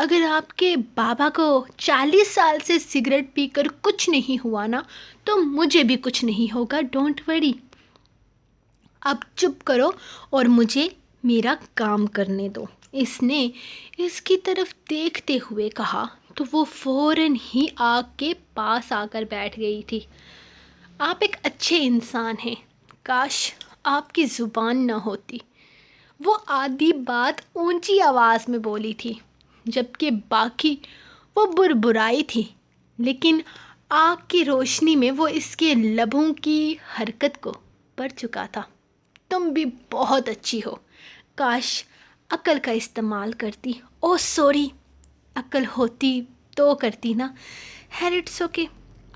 اگر آپ کے بابا کو 40 سال سے سگریٹ پی کر کچھ نہیں ہوا نا تو مجھے بھی کچھ نہیں ہوگا. Don't worry. اب چپ کرو اور مجھے میرا کام کرنے دو. اس نے اس کی طرف دیکھتے ہوئے کہا تو وہ فوراً ہی آگ کے پاس آ کر بیٹھ گئی تھی. آپ ایک اچھے انسان ہیں. کاش آپ کی زبان نہ ہوتی. وہ آدھی بات اونچی آواز میں بولی تھی جبکہ باقی وہ بربرائی تھی، لیکن آگ کی روشنی میں وہ اس کے لبوں کی حرکت کو پڑھ چکا تھا. تم بھی بہت اچھی ہو. کاش عقل کا استعمال کرتی. او سوری، عقل ہوتی تو کرتی نا. It's okay.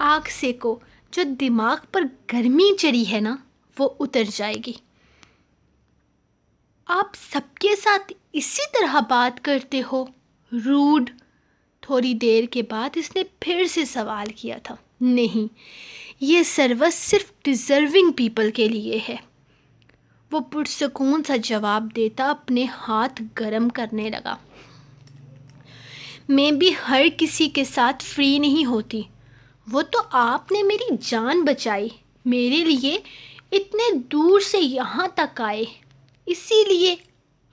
آگ سیکو. جو دماغ پر گرمی چڑھی ہے نا وہ اتر جائے گی. آپ سب کے ساتھ اسی طرح بات کرتے ہو؟ روڈ. تھوڑی دیر کے بعد اس نے پھر سے سوال کیا تھا. نہیں، یہ سروس صرف ڈیزرونگ پیپل کے لیے ہے. وہ پرسکون سا جواب دیتا اپنے ہاتھ گرم کرنے لگا. میں بھی ہر کسی کے ساتھ فری نہیں ہوتی. وہ تو آپ نے میری جان بچائی، میرے لیے اتنے دور سے یہاں تک آئے. اسی لیے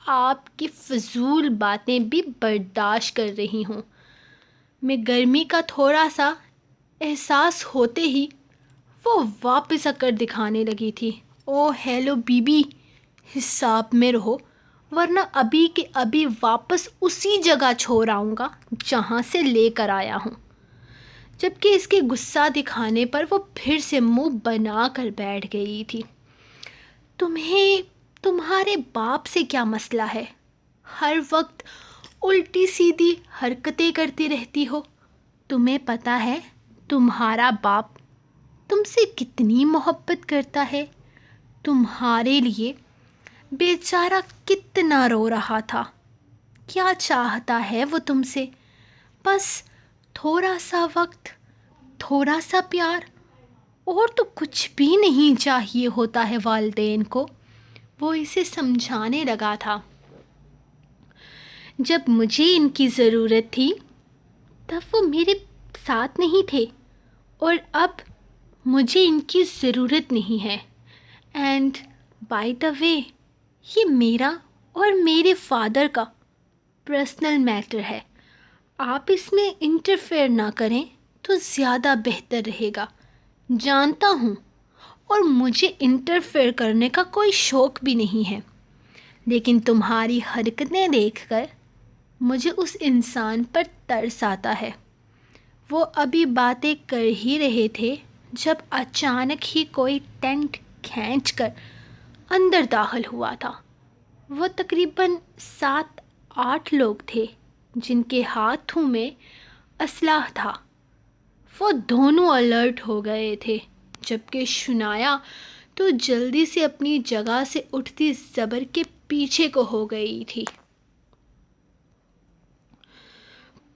آپ کی فضول باتیں بھی برداشت کر رہی ہوں. میں گرمی کا تھوڑا سا احساس ہوتے ہی وہ واپس آ کر دکھانے لگی تھی. او ہیلو بی بی، حساب میں رہو ورنہ ابھی کے ابھی واپس اسی جگہ چھوڑ آؤں گا جہاں سے لے کر آیا ہوں. جبکہ اس کے غصہ دکھانے پر وہ پھر سے منہ بنا کر بیٹھ گئی تھی. تمہیں تمہارے باپ سے کیا مسئلہ ہے؟ ہر وقت الٹی سیدھی حرکتیں کرتی رہتی ہو. تمہیں پتہ ہے تمہارا باپ تم سے کتنی محبت کرتا ہے؟ تمہارے لیے بیچارہ کتنا رو رہا تھا. کیا چاہتا ہے وہ تم سے؟ بس تھوڑا سا وقت، تھوڑا سا پیار، اور تو کچھ بھی نہیں چاہیے ہوتا ہے والدین کو. وہ اسے سمجھانے لگا تھا. جب مجھے ان کی ضرورت تھی تب وہ میرے ساتھ نہیں تھے، اور اب مجھے ان کی ضرورت نہیں ہے. اینڈ بائی دا وے، یہ میرا اور میرے فادر کا پرسنل میٹر ہے. آپ اس میں انٹرفیئر نہ کریں تو زیادہ بہتر رہے گا. جانتا ہوں، اور مجھے انٹرفیئر کرنے کا کوئی شوق بھی نہیں ہے، لیکن تمہاری حرکتیں دیکھ کر مجھے اس انسان پر ترس آتا ہے. وہ ابھی باتیں کر ہی رہے تھے جب اچانک ہی کوئی ٹینٹ کھینچ کر اندر داخل ہوا تھا. وہ تقریباً 7-8 لوگ تھے جن کے ہاتھوں میں اسلحہ تھا. وہ دونوں الرٹ ہو گئے تھے جبکہ شنایا تو جلدی سے اپنی جگہ سے اٹھتی زبر کے پیچھے کو ہو گئی تھی.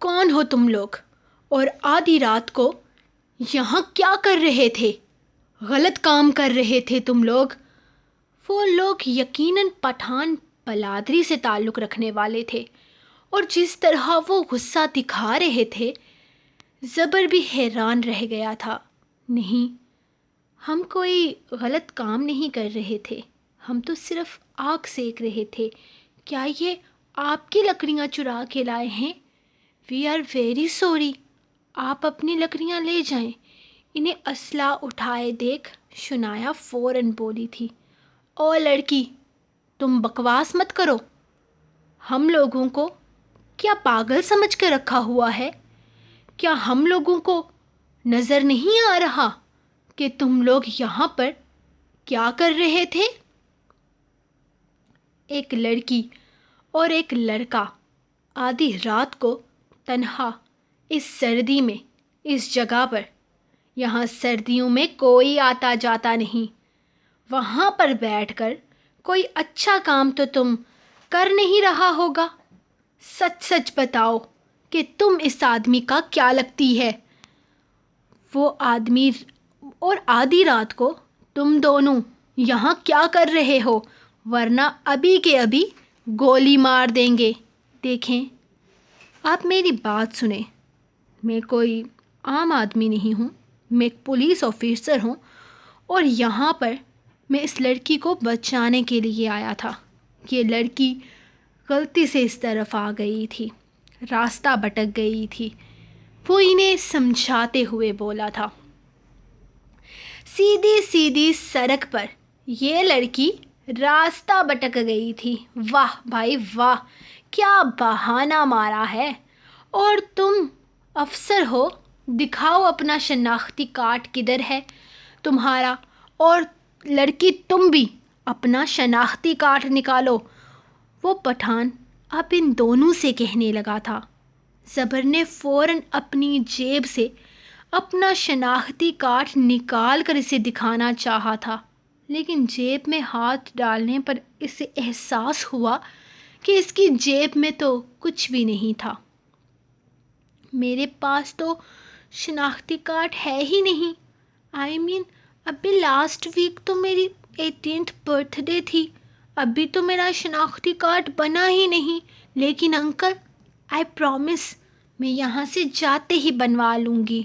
کون ہو تم لوگ؟ اور آدھی رات کو یہاں کیا کر رہے تھے؟ غلط کام کر رہے تھے تم لوگ. وہ لوگ یقیناً پٹھان بلادری سے تعلق رکھنے والے تھے، اور جس طرح وہ غصہ دکھا رہے تھے زبر بھی حیران رہ گیا تھا. نہیں، ہم کوئی غلط کام نہیں کر رہے تھے، ہم تو صرف آگ سیک رہے تھے. کیا یہ آپ کی لکڑیاں چرا کے لائے ہیں؟ We are very sorry. آپ اپنی لکڑیاں لے جائیں. انہیں اسلحہ اٹھائے دیکھ شنایا فوراً بولی تھی. او لڑکی، تم بکواس مت کرو. ہم لوگوں کو کیا پاگل سمجھ کے رکھا ہوا ہے؟ کیا ہم لوگوں کو نظر نہیں آ رہا کہ تم لوگ یہاں پر کیا کر رہے تھے؟ ایک لڑکی اور ایک لڑکا آدھی رات کو تنہا اس سردی میں اس جگہ پر، یہاں سردیوں میں کوئی آتا جاتا نہیں، وہاں پر بیٹھ کر کوئی اچھا کام تو تم کر نہیں رہا ہوگا. سچ سچ بتاؤ کہ تم اس آدمی کا کیا لگتی ہے. وہ آدمی اور آدھی رات کو تم دونوں یہاں کیا کر رہے ہو، ورنہ ابھی کے ابھی گولی مار دیں گے. دیکھیں آپ میری بات سنیں، میں کوئی عام آدمی نہیں ہوں، میں ایک پولیس آفیسر ہوں، اور یہاں پر میں اس لڑکی کو بچانے کے لیے آیا تھا۔ یہ لڑکی غلطی سے اس طرف آ گئی تھی، راستہ بھٹک گئی تھی، وہ انہیں سمجھاتے ہوئے بولا تھا۔ سیدھی سیدھی سڑک پر یہ لڑکی راستہ بھٹک گئی تھی۔ واہ بھائی واہ، کیا بہانہ مارا ہے! اور تم افسر ہو، دکھاؤ اپنا شناختی کارڈ کدھر ہے تمہارا، اور لڑکی تم بھی اپنا شناختی کارڈ نکالو۔ وہ پٹھان اب ان دونوں سے کہنے لگا تھا۔ زبر نے فوراً اپنی جیب سے اپنا شناختی کارڈ نکال کر اسے دکھانا چاہا تھا، لیکن جیب میں ہاتھ ڈالنے پر اسے احساس ہوا کہ اس کی جیب میں تو کچھ بھی نہیں تھا۔ میرے پاس تو شناختی کارڈ ہے ہی نہیں۔ ابھی لاسٹ ویک تو میری 18th برتھ ڈے تھی، ابھی تو میرا شناختی کارڈ بنا ہی نہیں۔ لیکن انکل، آئی پرومس، میں یہاں سے جاتے ہی بنوا لوں گی۔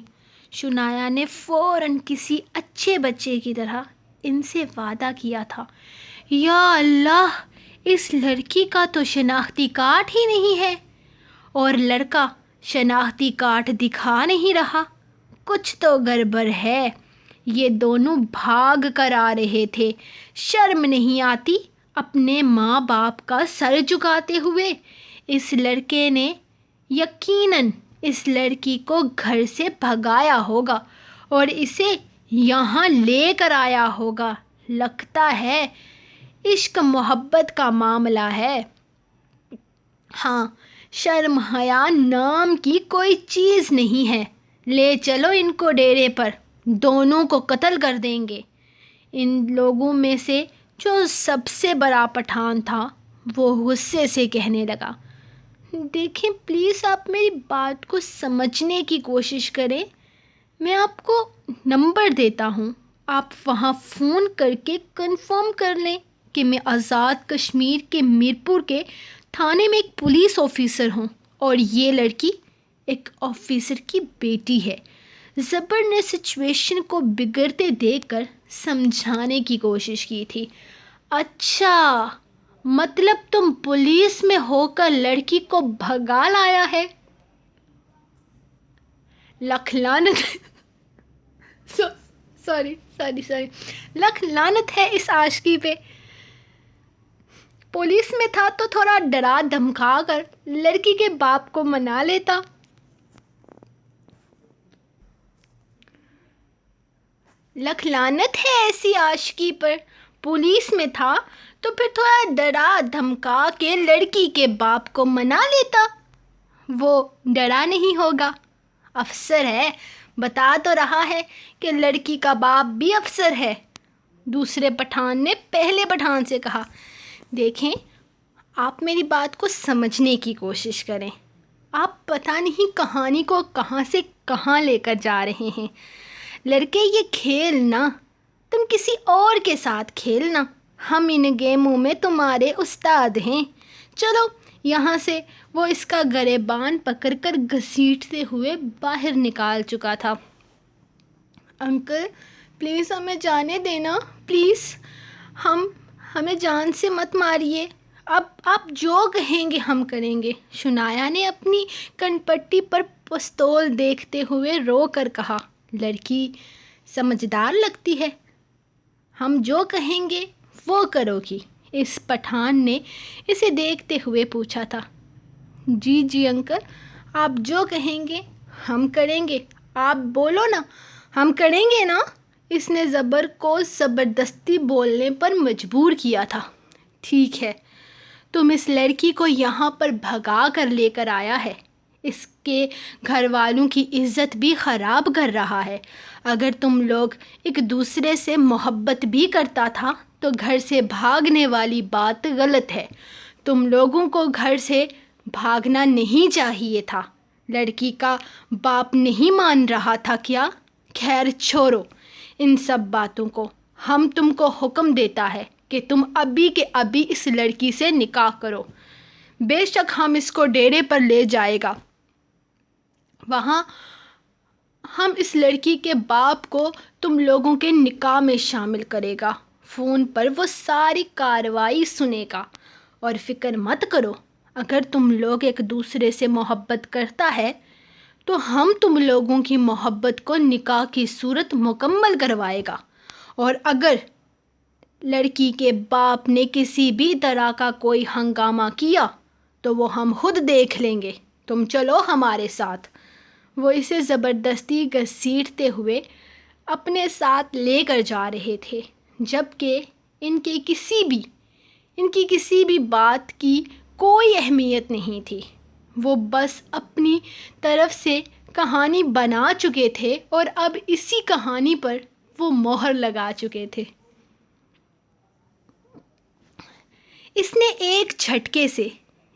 شنایا نے فوراً کسی اچھے بچے کی طرح ان سے وعدہ کیا تھا۔ یا اللہ، اس لڑکی کا تو شناختی کارڈ ہی نہیں ہے، اور لڑکا شناختی کارڈ دکھا نہیں رہا۔ کچھ تو گڑبڑ ہے۔ یہ دونوں بھاگ کر آ رہے تھے، شرم نہیں آتی اپنے ماں باپ کا سر جھکاتے ہوئے۔ اس لڑکے نے یقیناً اس لڑکی کو گھر سے بھگایا ہوگا اور اسے یہاں لے کر آیا ہوگا۔ لگتا ہے عشق محبت کا معاملہ ہے۔ ہاں، شرم حیا نام کی کوئی چیز نہیں ہے۔ لے چلو ان کو ڈیرے پر، دونوں کو قتل کر دیں گے۔ ان لوگوں میں سے جو سب سے بڑا پٹھان تھا وہ غصے سے کہنے لگا، دیکھیں پلیز، آپ میری بات کو سمجھنے کی کوشش کریں۔ میں آپ کو نمبر دیتا ہوں، آپ وہاں فون کر کے کنفرم کر لیں کہ میں آزاد کشمیر کے میرپور کے تھانے میں ایک پولیس آفیسر ہوں، اور یہ لڑکی ایک آفیسر کی بیٹی ہے۔ زبر نے سچویشن کو بگڑتے دیکھ کر سمجھانے کی کوشش کی تھی۔ اچھا، مطلب تم پولیس میں ہو کر لڑکی کو بھگا لایا ہے؟ لکھ لعنت سوری لکھ لعنت ہے اس عاشقی پہ۔ پولیس میں تھا تو تھوڑا ڈرا دھمکا کر لڑکی کے باپ کو منا لیتا۔ لکھ لعنت ہے ایسی عاشقی پر۔ پولیس میں تھا تو پھر تھوڑا ڈرا دھمکا کے لڑکی کے باپ کو منا لیتا۔ وہ ڈرا نہیں ہوگا، افسر ہے، بتا تو رہا ہے کہ لڑکی کا باپ بھی افسر ہے۔ دوسرے پٹھان نے پہلے پٹھان سے کہا، دیکھیں، آپ میری بات کو سمجھنے کی کوشش کریں۔ آپ پتہ نہیں کہانی کو کہاں سے کہاں لے کر جا رہے ہیں۔ لڑکے، یہ کھیلنا تم کسی اور کے ساتھ کھیلنا، ہم ان گیموں میں تمہارے استاد ہیں۔ چلو یہاں سے۔ وہ اس کا گریبان پکڑ کر گھسیٹتے ہوئے باہر نکال چکا تھا۔ انکل پلیز ہمیں جانے دینا، پلیز، ہمیں جان سے مت ماریے، اب آپ جو کہیں گے ہم کریں گے۔ شنایا نے اپنی کنپٹی پر پستول دیکھتے ہوئے رو کر کہا، لڑکی سمجھدار لگتی ہے، ہم جو کہیں گے وہ کرو گی۔ اس پٹھان نے اسے دیکھتے ہوئے پوچھا تھا، جی انکل، آپ جو کہیں گے ہم کریں گے، آپ بولو نا، ہم کریں گے نا۔ اس نے زبر کو زبردستی بولنے پر مجبور کیا تھا۔ ٹھیک ہے، تم اس لڑکی کو یہاں پر بھگا کر لے کر آیا ہے، اس کے گھر والوں کی عزت بھی خراب کر رہا ہے۔ اگر تم لوگ ایک دوسرے سے محبت بھی کرتا تھا تو گھر سے بھاگنے والی بات غلط ہے۔ تم لوگوں کو گھر سے بھاگنا نہیں چاہیے تھا۔ لڑکی کا باپ نہیں مان رہا تھا کیا؟ خیر چھوڑو ان سب باتوں کو، ہم تم کو حکم دیتا ہے کہ تم ابھی کے ابھی اس لڑکی سے نکاح کرو۔ بے شک ہم اس کو ڈیرے پر لے جائے گا، وہاں ہم اس لڑکی کے باپ کو تم لوگوں کے نکاح میں شامل کرے گا، فون پر وہ ساری کارروائی سنے گا۔ اور فکر مت کرو، اگر تم لوگ ایک دوسرے سے محبت کرتا ہے تو ہم تم لوگوں کی محبت کو نکاح کی صورت مکمل کروائے گا، اور اگر لڑکی کے باپ نے کسی بھی طرح کا کوئی ہنگامہ کیا تو وہ ہم خود دیکھ لیں گے، تم چلو ہمارے ساتھ۔ وہ اسے زبردستی گھسیٹتے ہوئے اپنے ساتھ لے کر جا رہے تھے، جبکہ ان کی کسی بھی بات کی کوئی اہمیت نہیں تھی۔ وہ بس اپنی طرف سے کہانی بنا چکے تھے اور اب اسی کہانی پر وہ مہر لگا چکے تھے۔ اس نے ایک جھٹکے سے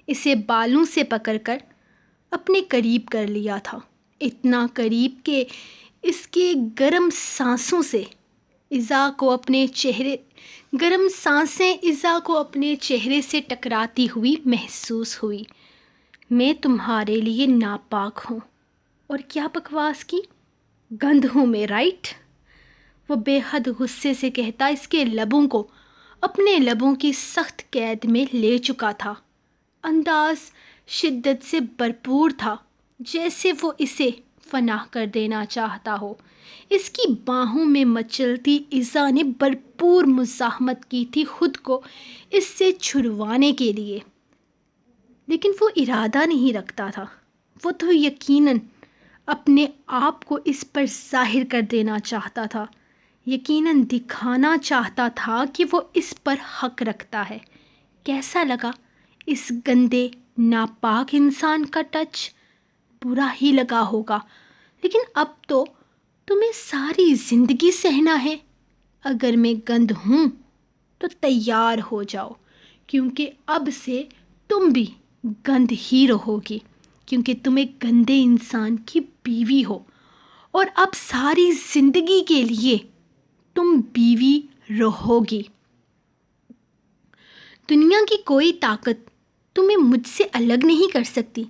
اسے بالوں سے پکڑ کر اپنے قریب کر لیا تھا، اتنا قریب کہ اس کے گرم سانسیں ایزا کو اپنے چہرے سے ٹکراتی ہوئی محسوس ہوئی۔ میں تمہارے لیے ناپاک ہوں، اور کیا بکواس کی گند ہوں میں، رائٹ؟ وہ بے حد غصے سے کہتا اس کے لبوں کو اپنے لبوں کی سخت قید میں لے چکا تھا۔ انداز شدت سے بھرپور تھا، جیسے وہ اسے فنا کر دینا چاہتا ہو۔ اس کی باہوں میں مچلتی ایزا نے بھرپور مزاحمت کی تھی خود کو اس سے چھڑوانے کے لیے، لیکن وہ ارادہ نہیں رکھتا تھا۔ وہ تو یقیناً اپنے آپ کو اس پر ظاہر کر دینا چاہتا تھا، یقیناً دکھانا چاہتا تھا کہ وہ اس پر حق رکھتا ہے۔ کیسا لگا اس گندے ناپاک انسان کا ٹچ؟ برا ہی لگا ہوگا، لیکن اب تو تمہیں ساری زندگی سہنا ہے۔ اگر میں گند ہوں تو تیار ہو جاؤ، کیونکہ اب سے تم بھی گند ہی رہو گی، کیونکہ تم ایک گندے انسان کی بیوی ہو، اور اب ساری زندگی کے لیے تم بیوی رہو گی۔ دنیا کی کوئی طاقت تمہیں مجھ سے الگ نہیں کر سکتی۔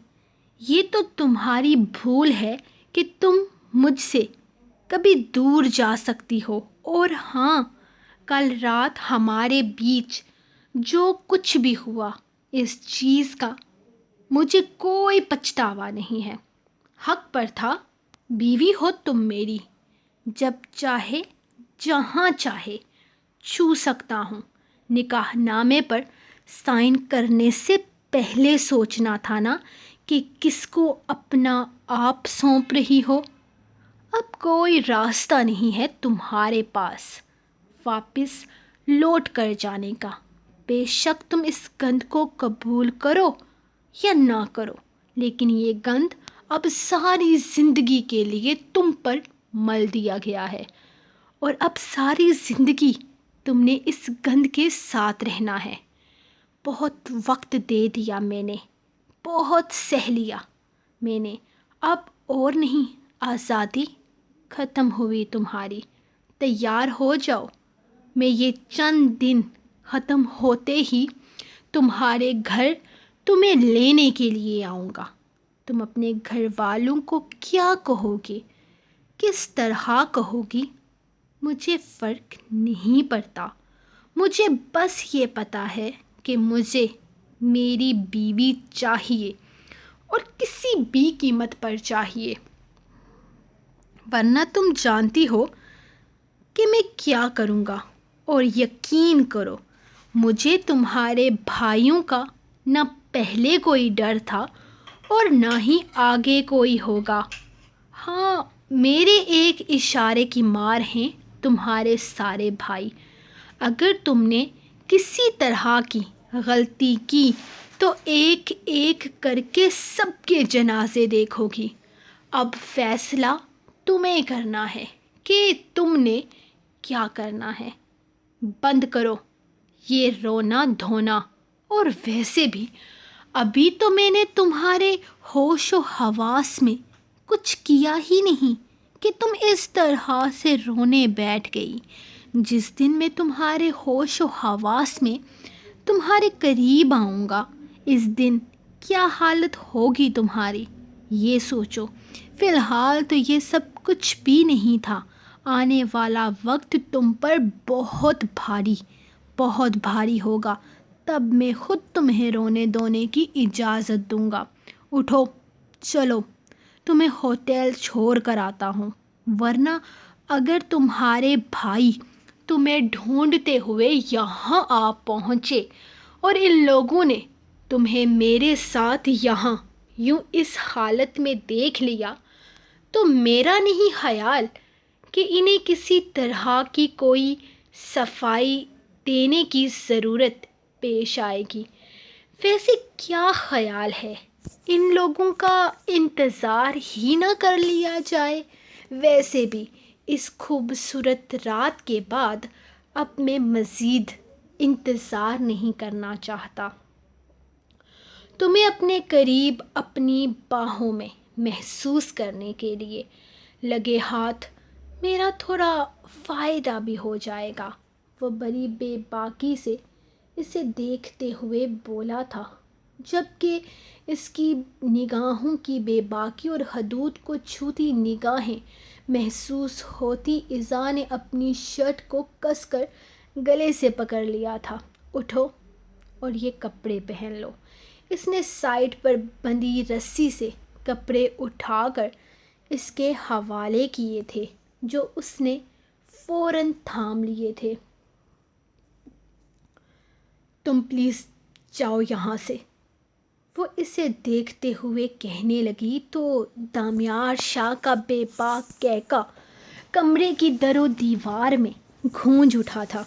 یہ تو تمہاری بھول ہے کہ تم مجھ سے کبھی دور جا سکتی ہو، اور ہاں، کل رات ہمارے بیچ جو کچھ بھی ہوا، اس چیز کا مجھے کوئی پچھتاوا نہیں ہے۔ حق پر تھا، بیوی ہو تم میری، جب چاہے جہاں چاہے چھو سکتا ہوں۔ نکاح نامے پر سائن کرنے سے پہلے سوچنا تھا نا کہ کس کو اپنا آپ سونپ رہی ہو۔ اب کوئی راستہ نہیں ہے تمہارے پاس واپس لوٹ کر جانے کا۔ بے شک تم اس گند کو قبول کرو یا نہ کرو، لیکن یہ گند اب ساری زندگی کے لیے تم پر مل دیا گیا ہے، اور اب ساری زندگی تم نے اس گند کے ساتھ رہنا ہے۔ بہت وقت دے دیا میں نے، بہت سہ لیا میں نے، اب اور نہیں۔ آزادی ختم ہوئی تمہاری، تیار ہو جاؤ۔ میں یہ چند دن ختم ہوتے ہی تمہارے گھر تمہیں لینے کے لیے آؤں گا۔ تم اپنے گھر والوں کو کیا کہو گی، کس طرح کہو گی، مجھے فرق نہیں پڑتا۔ مجھے بس یہ پتا ہے کہ مجھے میری بیوی چاہیے، اور کسی بھی قیمت پر چاہیے، ورنہ تم جانتی ہو کہ میں کیا کروں گا۔ اور یقین کرو، مجھے تمہارے بھائیوں کا نہ پہلے کوئی ڈر تھا اور نہ ہی آگے کوئی ہوگا۔ ہاں، میرے ایک اشارے کی مار ہیں تمہارے سارے بھائی۔ اگر تم نے کسی طرح کی غلطی کی تو ایک ایک کر کے سب کے جنازے دیکھو گی۔ اب فیصلہ تمہیں کرنا ہے کہ تم نے کیا کرنا ہے۔ بند کرو یہ رونا دھونا، اور ویسے بھی ابھی تو میں نے تمہارے ہوش و حواس میں کچھ کیا ہی نہیں کہ تم اس طرح سے رونے بیٹھ گئی۔ جس دن میں تمہارے ہوش و حواس میں تمہارے قریب آؤں گا، اس دن کیا حالت ہوگی تمہاری، یہ سوچو۔ فی الحال تو یہ سب کچھ بھی نہیں تھا. آنے والا وقت تم پر بہت بھاری ہوگا. تب میں خود تمہیں رونے دھونے کی اجازت دوں گا. اٹھو، چلو تمہیں ہوٹل چھوڑ کر آتا ہوں، ورنہ اگر تمہارے بھائی تمہیں ڈھونڈتے ہوئے یہاں آ پہنچے اور ان لوگوں نے تمہیں میرے ساتھ یہاں یوں اس حالت میں دیکھ لیا تو میرا نہیں خیال کہ انہیں کسی طرح کی کوئی صفائی دینے کی ضرورت پیش آئے گی. ویسے کیا خیال ہے ان لوگوں کا انتظار ہی نہ کر لیا جائے؟ ویسے بھی اس خوبصورت رات کے بعد اب میں مزید انتظار نہیں کرنا چاہتا. تمہیں اپنے قریب اپنی باہوں میں محسوس کرنے کے لیے لگے ہاتھ میرا تھوڑا فائدہ بھی ہو جائے گا. وہ بڑی بے باکی سے اسے دیکھتے ہوئے بولا تھا، جبکہ اس کی نگاہوں کی بے باکی اور حدود کو چھوتی نگاہیں محسوس ہوتی ایزا نے اپنی شرٹ کو کس کر گلے سے پکڑ لیا تھا. اٹھو اور یہ کپڑے پہن لو. اس نے سائڈ پر بندھی رسی سے کپڑے اٹھا کر اس کے حوالے کیے تھے جو اس نے فوراً تھام لیے تھے. تم پلیز جاؤ یہاں سے، وہ اسے دیکھتے ہوئے کہنے لگی تو دامیار شاہ کا بے باک کہکا کمرے کی در و دیوار میں گونج اٹھا تھا.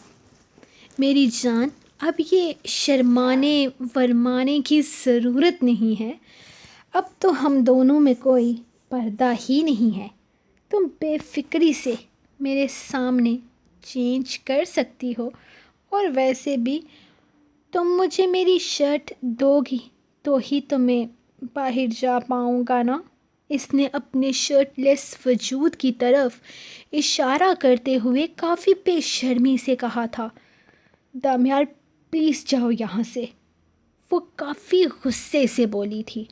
میری جان، اب یہ شرمانے ورمانے کی ضرورت نہیں ہے. اب تو ہم دونوں میں کوئی پردہ ہی نہیں ہے. تم بے فکری سے میرے سامنے چینج کر سکتی ہو، اور ویسے بھی تم مجھے میری شرٹ دو گی تو ہی تو میں باہر جا پاؤں گا نا. اس نے اپنے شرٹ لیس وجود کی طرف اشارہ کرتے ہوئے کافی بے شرمی سے کہا تھا. دامیار پلیز جاؤ یہاں سے، وہ کافی غصے سے بولی تھی،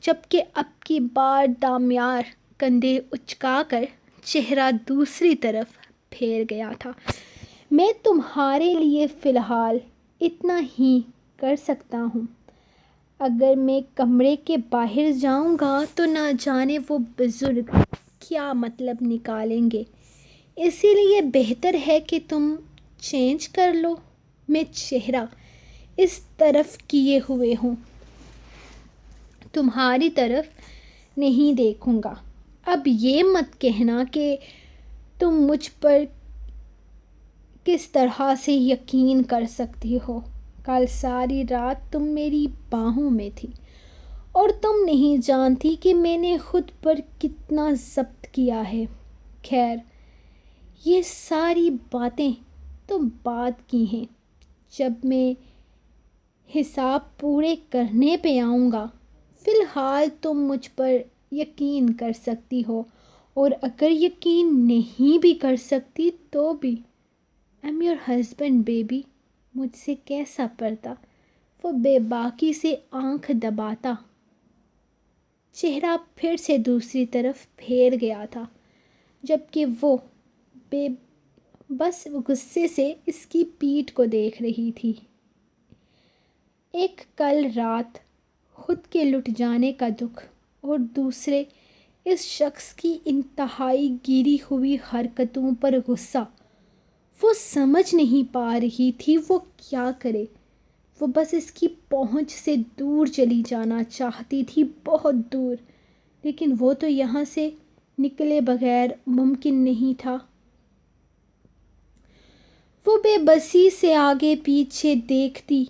جبکہ اب کی بار دامیار کندھے اچکا کر چہرہ دوسری طرف پھیر گیا تھا. میں تمہارے لیے فی الحال اتنا ہی کر سکتا ہوں. اگر میں کمرے کے باہر جاؤں گا تو نہ جانے وہ بزرگ کیا مطلب نکالیں گے. اسی لیے بہتر ہے کہ تم چینج کر لو. میں چہرہ اس طرف کیے ہوئے ہوں، تمہاری طرف نہیں دیکھوں گا. اب یہ مت کہنا کہ تم مجھ پر کس طرح سے یقین کر سکتی ہو. کل ساری رات تم میری باہوں میں تھی اور تم نہیں جانتی کہ میں نے خود پر کتنا ضبط کیا ہے. خیر، یہ ساری باتیں تو بعد کی ہیں. جب میں حساب پورے کرنے پہ آؤں گا. فی الحال تم مجھ پر یقین کر سکتی ہو، اور اگر یقین نہیں بھی کر سکتی تو بھی I'm your husband baby. مجھ سے کیسا پردہ؟ وہ بے باکی سے آنکھ دباتا چہرہ پھر سے دوسری طرف پھیر گیا تھا، جبکہ وہ بس غصے سے اس کی پیٹھ کو دیکھ رہی تھی. ایک کل رات خود کے لٹ جانے کا دکھ اور دوسرے اس شخص کی انتہائی گری ہوئی حرکتوں پر غصہ. وہ سمجھ نہیں پا رہی تھی وہ کیا کرے. وہ بس اس کی پہنچ سے دور چلی جانا چاہتی تھی، بہت دور، لیکن وہ تو یہاں سے نکلے بغیر ممکن نہیں تھا. وہ بے بسی سے آگے پیچھے دیکھتی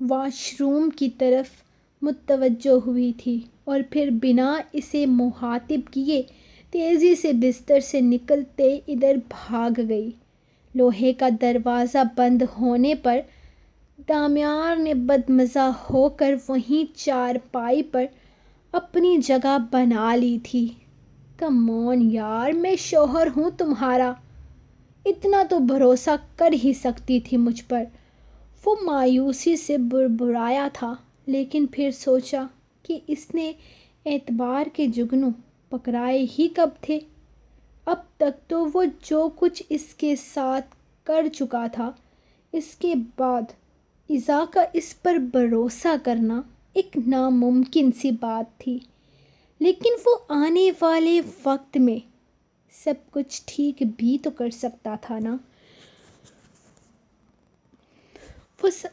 واش روم کی طرف متوجہ ہوئی تھی، اور پھر بنا اسے مخاطب کیے تیزی سے بستر سے نکلتے ادھر بھاگ گئی. لوہے کا دروازہ بند ہونے پر دامیار نے بدمزہ ہو کر وہیں چارپائی پر اپنی جگہ بنا لی تھی. کم آن یار، میں شوہر ہوں تمہارا، اتنا تو بھروسہ کر ہی سکتی تھی مجھ پر. وہ مایوسی سے بڑبڑایا تھا، لیکن پھر سوچا کہ اس نے اعتبار کے جگنوں پکڑائے ہی کب تھے؟ اب تک تو وہ جو کچھ اس کے ساتھ کر چکا تھا، اس کے بعد ایزا کا اس پر بھروسہ کرنا ایک ناممکن سی بات تھی۔ لیکن وہ آنے والے وقت میں سب کچھ ٹھیک بھی تو کر سکتا تھا نا،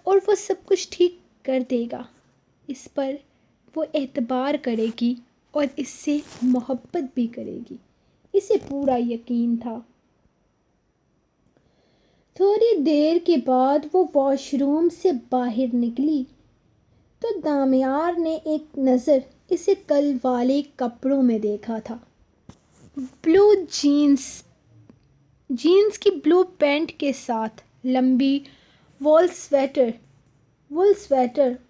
اور وہ سب کچھ ٹھیک کر دے گا، اس پر وہ اعتبار کرے گی اور اس سے محبت بھی کرے گی، اسے پورا یقین تھا۔ تھوڑی دیر کے بعد وہ واش روم سے باہر نکلی تو دامیار نے ایک نظر اسے کل والے کپڑوں میں دیکھا تھا۔ بلو جینز کی بلو پینٹ کے ساتھ لمبی وول سویٹر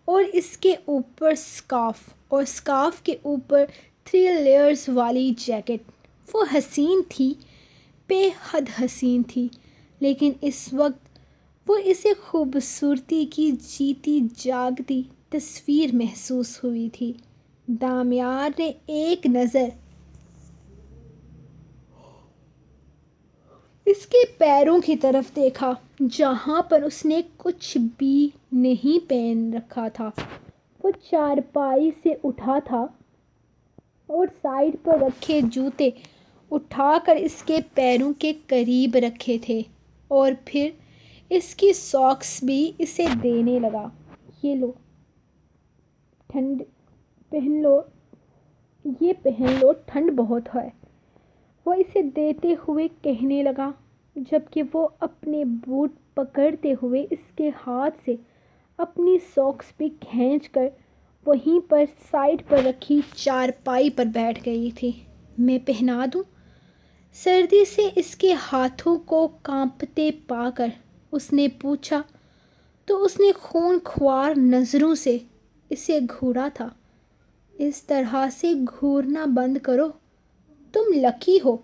اور اس کے اوپر اسکارف، اور اسکارف کے اوپر 3 لیئرز والی جیکٹ۔ وہ حسین تھی، بے حد حسین تھی، لیکن اس وقت وہ اسے خوبصورتی کی جیتی جاگتی تصویر محسوس ہوئی تھی۔ دامیار نے ایک نظر اس کے پیروں کی طرف دیکھا، جہاں پر اس نے کچھ بھی نہیں پہن رکھا تھا۔ وہ چارپائی سے اٹھا تھا اور سائیڈ پر رکھے جوتے اٹھا کر اس کے پیروں کے قریب رکھے تھے، اور پھر اس کی ساکس بھی اسے دینے لگا۔ یہ لو، یہ پہن لو، ٹھنڈ بہت ہے، وہ اسے دیتے ہوئے کہنے لگا، جبکہ وہ اپنے بوٹ پکڑتے ہوئے اس کے ہاتھ سے اپنی ساکس بھی کھینچ کر وہیں پر سائیڈ پر رکھی چارپائی پر بیٹھ گئی تھی۔ میں پہنا دوں؟ سردی سے اس کے ہاتھوں کو کانپتے پا کر اس نے پوچھا تو اس نے خون خوار نظروں سے اسے گھورا تھا۔ اس طرح سے گھورنا بند کرو، تم لکی ہو،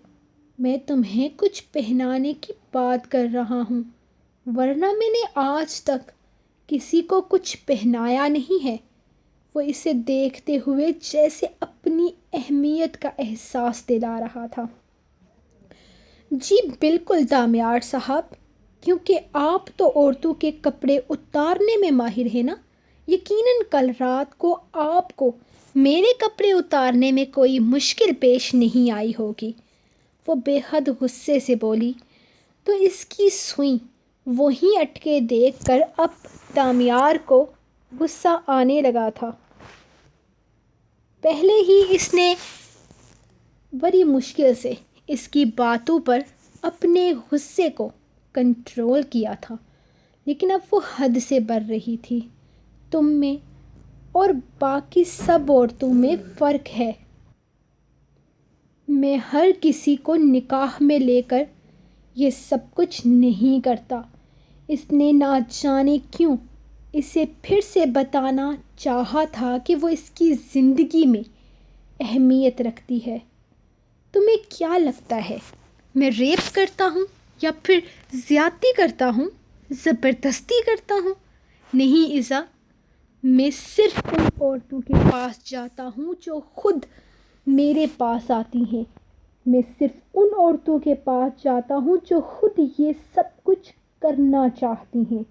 میں تمہیں کچھ پہنانے کی بات کر رہا ہوں، ورنہ میں نے آج تک کسی کو کچھ پہنایا نہیں ہے۔ وہ اسے دیکھتے ہوئے جیسے اپنی اہمیت کا احساس دلا رہا تھا۔ جی بالکل دامیار صاحب، کیونکہ آپ تو عورتوں کے کپڑے اتارنے میں ماہر ہیں نا، یقیناً کل رات کو آپ کو میرے کپڑے اتارنے میں کوئی مشکل پیش نہیں آئی ہوگی، وہ بے حد غصے سے بولی۔ تو اس کی سوئی وہیں اٹکے دیکھ کر اب دامیار کو غصہ آنے لگا تھا۔ پہلے ہی اس نے بڑی مشکل سے اس کی باتوں پر اپنے غصے کو کنٹرول کیا تھا، لیکن اب وہ حد سے بڑھ رہی تھی۔ تم میں اور باقی سب عورتوں میں فرق ہے۔ میں ہر کسی کو نکاح میں لے کر یہ سب کچھ نہیں کرتا۔ اس نے نہ جانے کیوں اسے پھر سے بتانا چاہا تھا کہ وہ اس کی زندگی میں اہمیت رکھتی ہے۔ تمہیں کیا لگتا ہے میں ریپ کرتا ہوں یا پھر زیادتی کرتا ہوں، زبردستی کرتا ہوں؟ نہیں ایزا، میں صرف ان عورتوں کے پاس جاتا ہوں جو خود میرے پاس آتی ہیں۔ میں صرف ان عورتوں کے پاس جاتا ہوں جو خود یہ سب کچھ کرنا چاہتی ہیں۔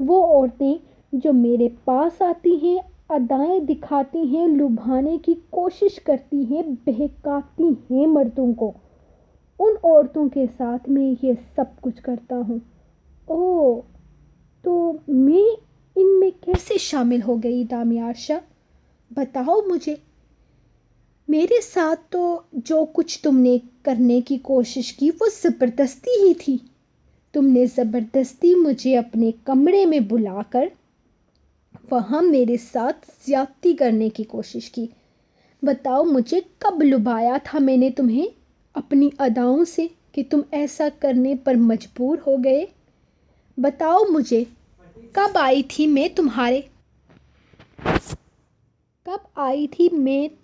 وہ عورتیں جو میرے پاس آتی ہیں، ادائیں دکھاتی ہیں، لبھانے کی کوشش کرتی ہیں، بہکاتی ہیں مردوں کو، ان عورتوں کے ساتھ میں یہ سب کچھ کرتا ہوں۔ اوہ، تو میں ان میں کیسے شامل ہو گئی دامیار شاہ؟ بتاؤ مجھے۔ میرے ساتھ تو جو کچھ تم نے کرنے کی کوشش کی وہ زبردستی ہی تھی۔ تم نے زبردستی مجھے اپنے کمرے میں بلا کر وہاں میرے ساتھ زیادتی کرنے کی کوشش کی۔ بتاؤ مجھے، کب لبھایا تھا میں نے تمہیں اپنی اداؤں سے کہ تم ایسا کرنے پر مجبور ہو گئے؟ بتاؤ مجھے، کب آئی تھی میں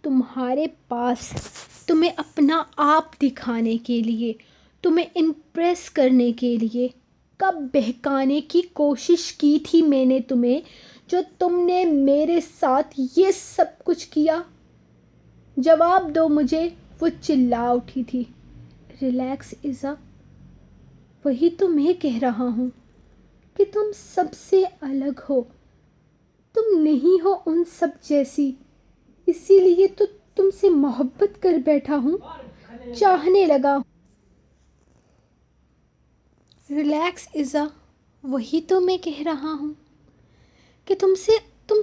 تمہارے پاس تمہیں اپنا آپ دکھانے کے لیے، تمہیں امپریس کرنے کے لیے؟ کب بہکانے کی کوشش کی تھی میں نے تمہیں، جو تم نے میرے ساتھ یہ سب کچھ کیا؟ جواب دو مجھے۔ وہ چلا اٹھی تھی۔ ریلیکس ایزا، وہی تو میں کہہ رہا ہوں کہ تم سب سے الگ ہو، تم نہیں ہو ان سب جیسی، اسی لیے تو تم سے محبت کر بیٹھا ہوں، چاہنے لگا ہوں۔ ریلیکس ایزا، وہی تو میں کہہ رہا ہوں کہ تم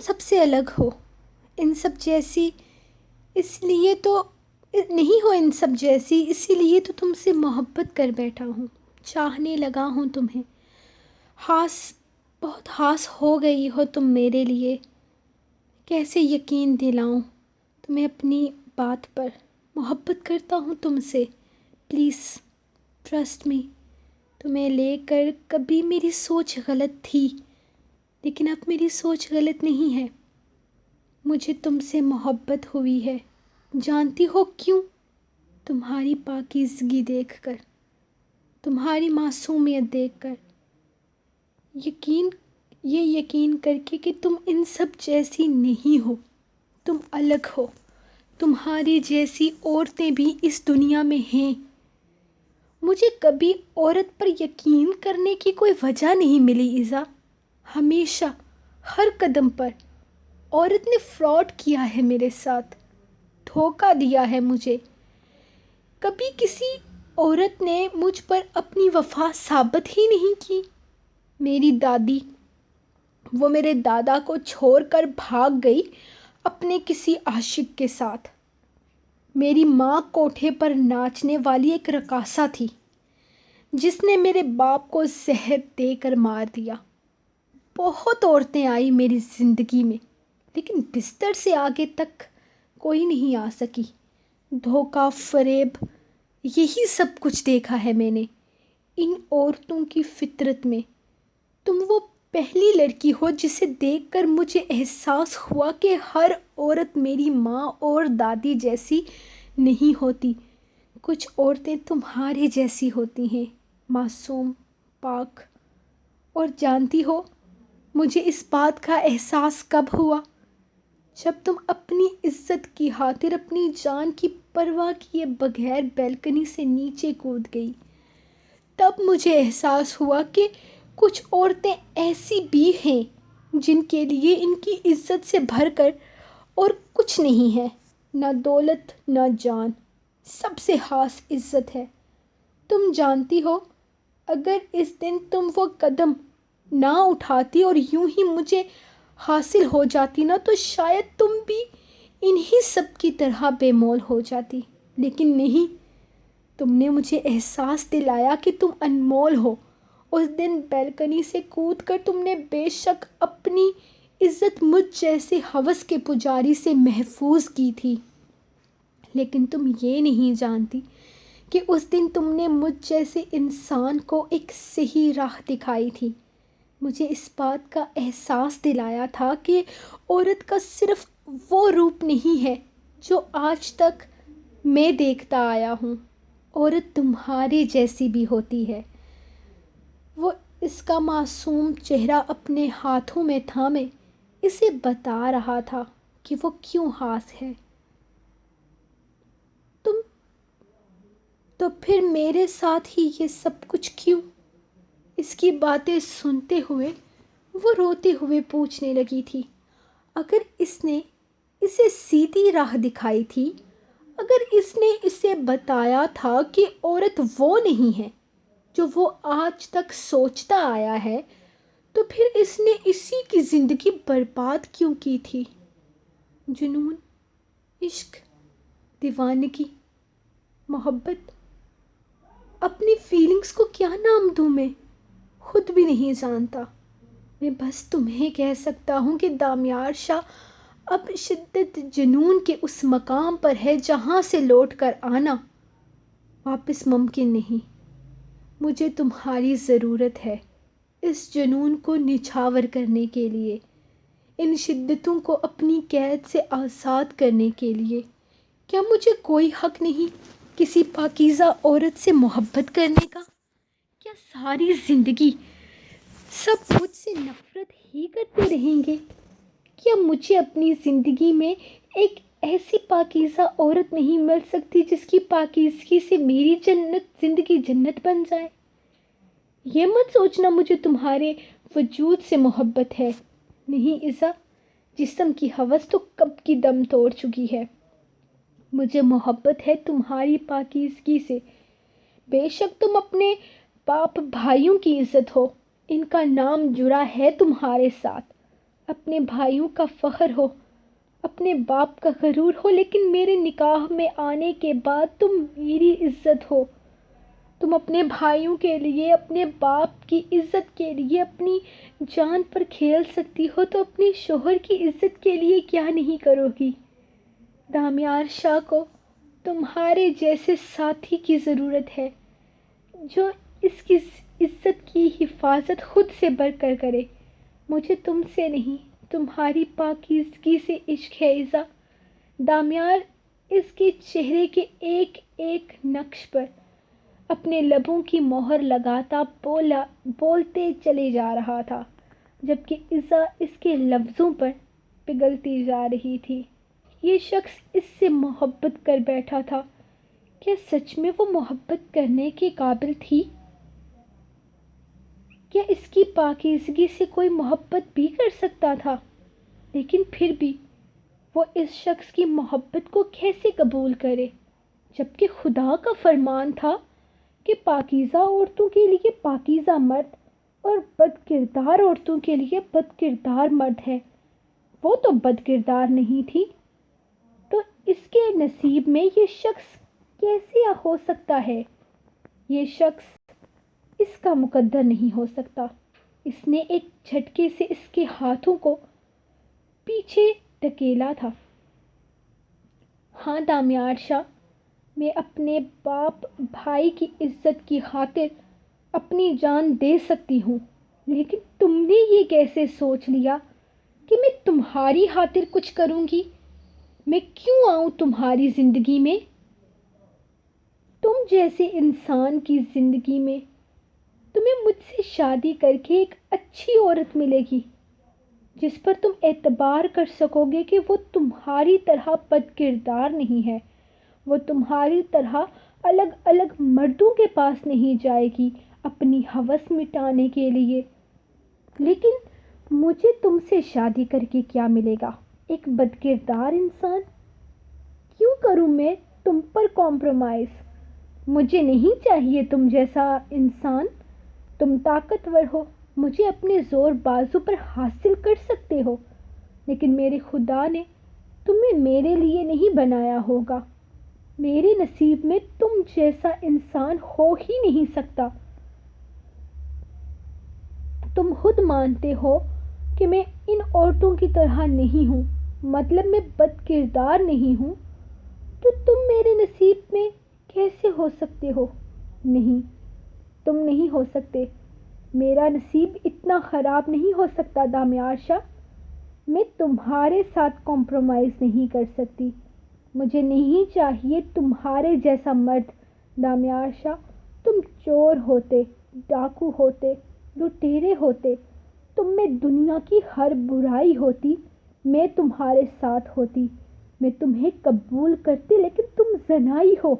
سب سے الگ ہو، ان سب جیسی، اس لیے تو نہیں ہو ان سب جیسی، اسی لیے تو تم سے محبت کر بیٹھا ہوں، چاہنے لگا ہوں تمہیں۔ بہت خاص ہو گئی ہو تم میرے لیے، کیسے یقین دلاؤں تمہیں اپنی بات پر، محبت کرتا ہوں تم سے، پلیز ٹرسٹ می۔ تمہیں لے کر کبھی میری سوچ غلط تھی، لیکن اب میری سوچ غلط نہیں ہے، مجھے تم سے محبت ہوئی ہے، جانتی ہو کیوں؟ تمہاری پاکیزگی دیکھ کر، تمہاری معصومیت دیکھ کر، یقین کر کے کہ تم ان سب جیسی نہیں ہو، تم الگ ہو، تمہاری جیسی عورتیں بھی اس دنیا میں ہیں۔ مجھے کبھی عورت پر یقین کرنے کی کوئی وجہ نہیں ملی ایزا، ہمیشہ ہر قدم پر عورت نے فراڈ کیا ہے میرے ساتھ، دھوکہ دیا ہے مجھے۔ کبھی کسی عورت نے مجھ پر اپنی وفا ثابت ہی نہیں کی۔ میری دادی، وہ میرے دادا کو چھوڑ کر بھاگ گئی اپنے کسی عاشق کے ساتھ۔ میری ماں کوٹھے پر ناچنے والی ایک رقاصہ تھی جس نے میرے باپ کو زہر دے کر مار دیا۔ بہت عورتیں آئی میری زندگی میں، لیکن بستر سے آگے تک کوئی نہیں آ سکی۔ دھوکہ، فریب، یہی سب کچھ دیکھا ہے میں نے ان عورتوں کی فطرت میں۔ تم وہ پہلی لڑکی ہو جسے دیکھ کر مجھے احساس ہوا کہ ہر عورت میری ماں اور دادی جیسی نہیں ہوتی، کچھ عورتیں تمہارے جیسی ہوتی ہیں، معصوم، پاک۔ اور جانتی ہو مجھے اس بات کا احساس کب ہوا؟ جب تم اپنی عزت کی خاطر اپنی جان کی پرواہ کیے بغیر بیلکنی سے نیچے کود گئی، تب مجھے احساس ہوا کہ کچھ عورتیں ایسی بھی ہیں جن کے لیے ان کی عزت سے بڑھ کر اور کچھ نہیں ہے، نہ دولت نہ جان، سب سے خاص عزت ہے۔ تم جانتی ہو اگر اس دن تم وہ قدم نہ اٹھاتی اور یوں ہی مجھے حاصل ہو جاتی نا، تو شاید تم بھی انہی سب کی طرح بے مول ہو جاتی، لیکن نہیں، تم نے مجھے احساس دلایا کہ تم انمول ہو۔ اس دن بیلکنی سے کود کر تم نے بے شک اپنی عزت مجھ جیسے ہوس کے پجاری سے محفوظ کی تھی، لیکن تم یہ نہیں جانتی کہ اس دن تم نے مجھ جیسے انسان کو ایک صحیح راہ دکھائی تھی، مجھے اس بات کا احساس دلایا تھا کہ عورت کا صرف وہ روپ نہیں ہے جو آج تک میں دیکھتا آیا ہوں، عورت تمہارے جیسی بھی ہوتی ہے۔ وہ اس کا معصوم چہرہ اپنے ہاتھوں میں تھامے اسے بتا رہا تھا کہ وہ کیوں خاص ہے۔ تم تو پھر میرے ساتھ ہی یہ سب کچھ کیوں؟ اس کی باتیں سنتے ہوئے وہ روتے ہوئے پوچھنے لگی تھی۔ اگر اس نے اسے سیدھی راہ دکھائی تھی، اگر اس نے اسے بتایا تھا کہ عورت وہ نہیں ہے جو وہ آج تک سوچتا آیا ہے، تو پھر اس نے اسی کی زندگی برباد کیوں کی تھی؟ جنون، عشق، دیوانگی، محبت، اپنی فیلنگز کو کیا نام دوں میں خود بھی نہیں جانتا۔ میں بس تمہیں کہہ سکتا ہوں کہ دامیار شاہ اب شدت جنون کے اس مقام پر ہے جہاں سے لوٹ کر آنا واپس ممکن نہیں۔ مجھے تمہاری ضرورت ہے اس جنون کو نچھاور کرنے کے لیے، ان شدتوں کو اپنی قید سے آزاد کرنے کے لیے۔ کیا مجھے کوئی حق نہیں کسی پاکیزہ عورت سے محبت کرنے کا؟ کیا ساری زندگی سب مجھ سے نفرت ہی کرتے رہیں گے؟ کیا مجھے اپنی زندگی میں ایک ایسی پاکیزہ عورت نہیں مل سکتی جس کی پاکیزگی سے میری زندگی جنت بن جائے. یہ مت سوچنا مجھے تمہارے وجود سے محبت ہے. نہیں عزا، جسم کی ہوس تو کب کی دم توڑ چکی ہے. مجھے محبت ہے تمہاری پاکیزگی سے. بے شک تم اپنے باپ بھائیوں کی عزت ہو، ان کا نام جڑا ہے تمہارے ساتھ. اپنے بھائیوں کا فخر ہو، اپنے باپ کا غرور ہو، لیکن میرے نکاح میں آنے کے بعد تم میری عزت ہو. تم اپنے بھائیوں کے لیے، اپنے باپ کی عزت کے لیے اپنی جان پر کھیل سکتی ہو تو اپنے شوہر کی عزت کے لیے کیا نہیں کرو گی؟ دامیار شاہ کو تمہارے جیسے ساتھی کی ضرورت ہے جو اس کی عزت کی حفاظت خود سے بڑھ کر کرے. مجھے تم سے نہیں، تمہاری پاکیزگی سے عشق ہے عزا. دامیار اس کے چہرے کے ایک ایک نقش پر اپنے لبوں کی مہر لگاتا بولتے چلے جا رہا تھا، جبکہ عزا اس کے لفظوں پر پگھلتی جا رہی تھی. یہ شخص اس سے محبت کر بیٹھا تھا. کیا سچ میں وہ محبت کرنے کے قابل تھی؟ کیا اس کی پاکیزگی سے کوئی محبت بھی کر سکتا تھا؟ لیکن پھر بھی وہ اس شخص کی محبت کو کیسے قبول کرے، جبکہ خدا کا فرمان تھا کہ پاکیزہ عورتوں کے لیے پاکیزہ مرد اور بد کردار عورتوں کے لیے بد کردار مرد ہے. وہ تو بد کردار نہیں تھی، تو اس کے نصیب میں یہ شخص کیسے ہو سکتا ہے؟ یہ شخص اس کا مقدر نہیں ہو سکتا. اس نے ایک جھٹکے سے اس کے ہاتھوں کو پیچھے دھکیلا تھا. ہاں دامیار شاہ، میں اپنے باپ بھائی کی عزت کی خاطر اپنی جان دے سکتی ہوں، لیکن تم نے یہ کیسے سوچ لیا کہ میں تمہاری خاطر کچھ کروں گی؟ میں کیوں آؤں تمہاری زندگی میں؟ تم جیسے انسان کی زندگی میں تمہیں مجھ سے شادی کر کے ایک اچھی عورت ملے گی جس پر تم اعتبار کر سکو گے کہ وہ تمہاری طرح بد کردار نہیں ہے. وہ تمہاری طرح الگ الگ مردوں کے پاس نہیں جائے گی اپنی ہوس مٹانے کے لیے. لیکن مجھے تم سے شادی کر کے کیا ملے گا؟ ایک بد کردار انسان. کیوں کروں میں تم پر کمپرومائز؟ مجھے نہیں چاہیے تم جیسا انسان. تم طاقتور ہو، مجھے اپنے زور بازو پر حاصل کر سکتے ہو، لیکن میرے خدا نے تمہیں میرے لیے نہیں بنایا ہوگا. میرے نصیب میں تم جیسا انسان ہو ہی نہیں سکتا. تم خود مانتے ہو کہ میں ان عورتوں کی طرح نہیں ہوں، مطلب میں بد کردار نہیں ہوں، تو تم میرے نصیب میں کیسے ہو سکتے ہو؟ نہیں، تم نہیں ہو سکتے. میرا نصیب اتنا خراب نہیں ہو سکتا دامیار شاہ. میں تمہارے ساتھ کمپرومائز نہیں کر سکتی. مجھے نہیں چاہیے تمہارے جیسا مرد دامیار شاہ. تم چور ہوتے، ڈاکو ہوتے، لٹیرے ہوتے، تم میں دنیا کی ہر برائی ہوتی، میں تمہارے ساتھ ہوتی. میں تمہیں قبول کرتی، لیکن تم زنائی ہو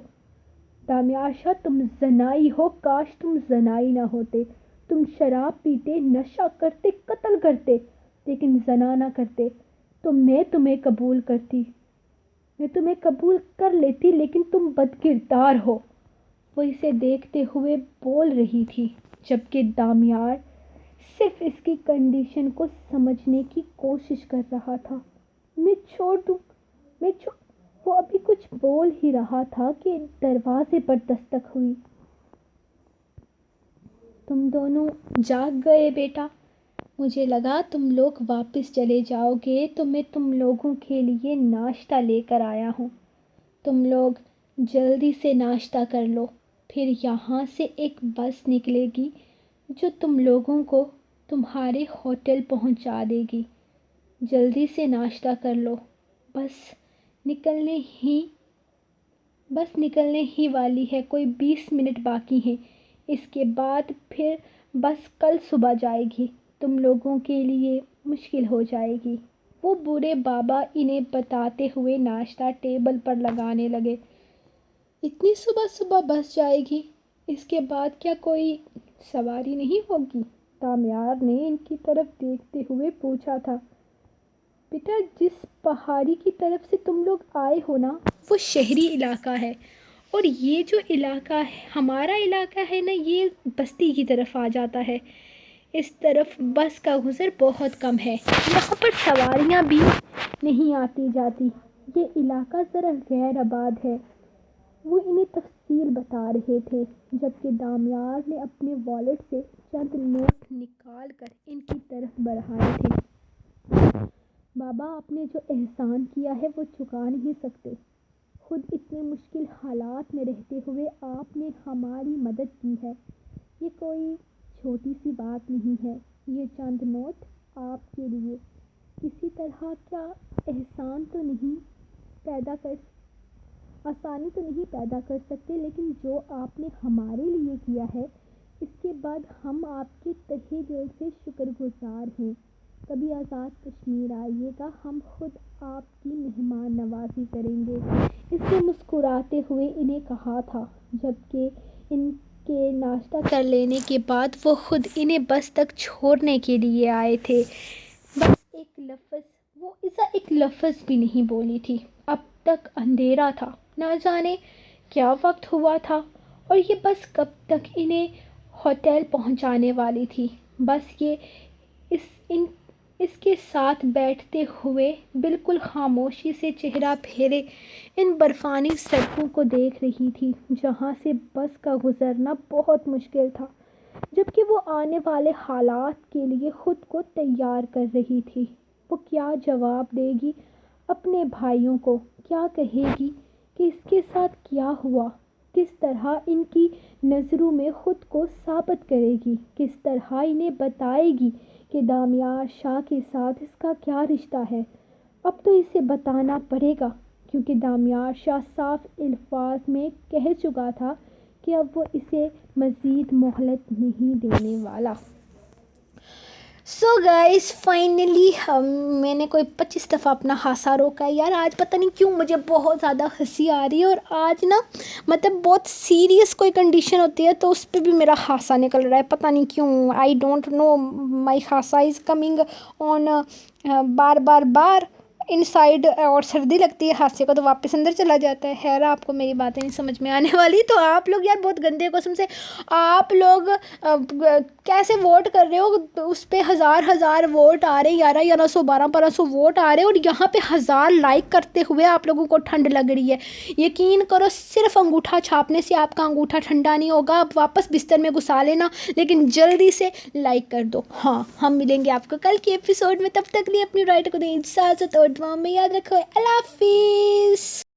دامیار شاہ. تم زنائی ہو. کاش تم زنائی نہ ہوتے. تم شراب پیتے، نشہ کرتے، قتل کرتے، لیکن زنا نہ کرتے. تو میں تمہیں قبول کرتی، میں تمہیں قبول کر لیتی، لیکن تم بد کردار ہو. وہ اسے دیکھتے ہوئے بول رہی تھی، جبکہ دامیار صرف اس کی کنڈیشن کو سمجھنے کی کوشش کر رہا تھا. میں چھوڑ دوں، وہ ابھی کچھ بول ہی رہا تھا کہ دروازے پر دستک ہوئی. تم دونوں جاگ گئے بیٹا؟ مجھے لگا تم لوگ واپس چلے جاؤ گے تو میں تم لوگوں کے لیے ناشتہ لے کر آیا ہوں. تم لوگ جلدی سے ناشتہ کر لو، پھر یہاں سے ایک بس نکلے گی جو تم لوگوں کو تمہارے ہوٹل پہنچا دے گی. جلدی سے ناشتہ کر لو، بس نکلنے ہی والی ہے. کوئی 20 منٹ باقی ہیں. اس کے بعد پھر بس کل صبح جائے گی. تم لوگوں کے لیے مشکل ہو جائے گی. وہ برے بابا انہیں بتاتے ہوئے ناشتہ ٹیبل پر لگانے لگے۔ اتنی صبح صبح بس جائے گی؟ اس کے بعد کیا کوئی سواری نہیں ہوگی؟ دامیار نے ان کی طرف دیکھتے ہوئے پوچھا تھا۔ بیٹا، جس پہاڑی کی طرف سے تم لوگ آئے ہو نا، وہ شہری علاقہ ہے، اور یہ جو علاقہ ہے، ہمارا علاقہ ہے نا، یہ بستی کی طرف آ جاتا ہے۔ اس طرف بس کا گزر بہت کم ہے، یہاں پر سواریاں بھی نہیں آتی جاتی، یہ علاقہ ذرا غیر آباد ہے۔ وہ انہیں تفصیل بتا رہے تھے، جبکہ دامیار نے اپنے والیٹ سے چند نوٹ نکال کر ان کی طرف بڑھائے تھے۔ بابا، آپ نے جو احسان کیا ہے وہ چکا نہیں سکتے۔ خود اتنے مشکل حالات میں رہتے ہوئے آپ نے ہماری مدد کی ہے، یہ کوئی چھوٹی سی بات نہیں ہے۔ یہ چند نوٹ آپ کے لیے کسی طرح کا آسانی تو نہیں پیدا کر سکتے، لیکن جو آپ نے ہمارے لیے کیا ہے، اس کے بعد ہم آپ کے تہہ دل سے شکر گزار ہیں۔ کبھی آزاد کشمیر آئیے گا، ہم خود آپ کی مہمان نوازی کریں گے۔ اس نے مسکراتے ہوئے انہیں کہا تھا، جبکہ ان کے ناشتہ کر لینے کے بعد وہ خود انہیں بس تک چھوڑنے کے لیے آئے تھے۔ وہ ایسا ایک لفظ بھی نہیں بولی تھی۔ اب تک اندھیرا تھا، نہ جانے کیا وقت ہوا تھا، اور یہ بس کب تک انہیں ہوٹل پہنچانے والی تھی۔ بس یہ اس کے ساتھ بیٹھتے ہوئے بالکل خاموشی سے چہرہ پھیرے ان برفانی سڑکوں کو دیکھ رہی تھی، جہاں سے بس کا گزرنا بہت مشکل تھا، جبکہ وہ آنے والے حالات کے لیے خود کو تیار کر رہی تھی۔ وہ کیا جواب دے گی اپنے بھائیوں کو؟ کیا کہے گی کہ اس کے ساتھ کیا ہوا؟ کس طرح ان کی نظروں میں خود کو ثابت کرے گی؟ کس طرح انہیں بتائے گی کہ دامیار شاہ کے ساتھ اس کا کیا رشتہ ہے؟ اب تو اسے بتانا پڑے گا، کیونکہ دامیار شاہ صاف الفاظ میں کہہ چکا تھا کہ اب وہ اسے مزید مہلت نہیں دینے والا۔ سو گائز، فائنلی میں نے کوئی 25 دفعہ اپنا ہانسا روکا ہے یار۔ آج پتہ نہیں کیوں مجھے بہت زیادہ ہنسی آ رہی ہے، اور آج نا مطلب بہت سیریس کوئی کنڈیشن ہوتی ہے تو اس پہ بھی میرا ہانسا نکل رہا ہے، پتہ نہیں کیوں۔ آئی ڈونٹ نو، مائی ہانسا is coming on bar inside, اور سردی لگتی ہے ہانسے کو تو واپس اندر چلا جاتا ہے۔ خیر، آپ کو میری باتیں نہیں سمجھ میں آنے والی، تو آپ لوگ یار بہت گندے قسم سے آپ لوگ کیسے ووٹ کر رہے ہو؟ اس پہ ہزار ووٹ آ رہے، 1100 1200 ووٹ آ رہے، اور یہاں پہ 1000 لائک کرتے ہوئے آپ لوگوں کو ٹھنڈ لگ رہی ہے۔ یقین کرو، صرف انگوٹھا چھاپنے سے آپ کا انگوٹھا ٹھنڈا نہیں ہوگا، آپ واپس بستر میں گھسا لینا، لیکن جلدی سے لائک کر دو۔ ہاں، ہم ملیں گے آپ کو کل کے ایپیسوڈ میں، تب تک لیے اپنی رائٹ کو دیں اجازت، اور دعا میں یاد رکھو۔ اللہ حافظ۔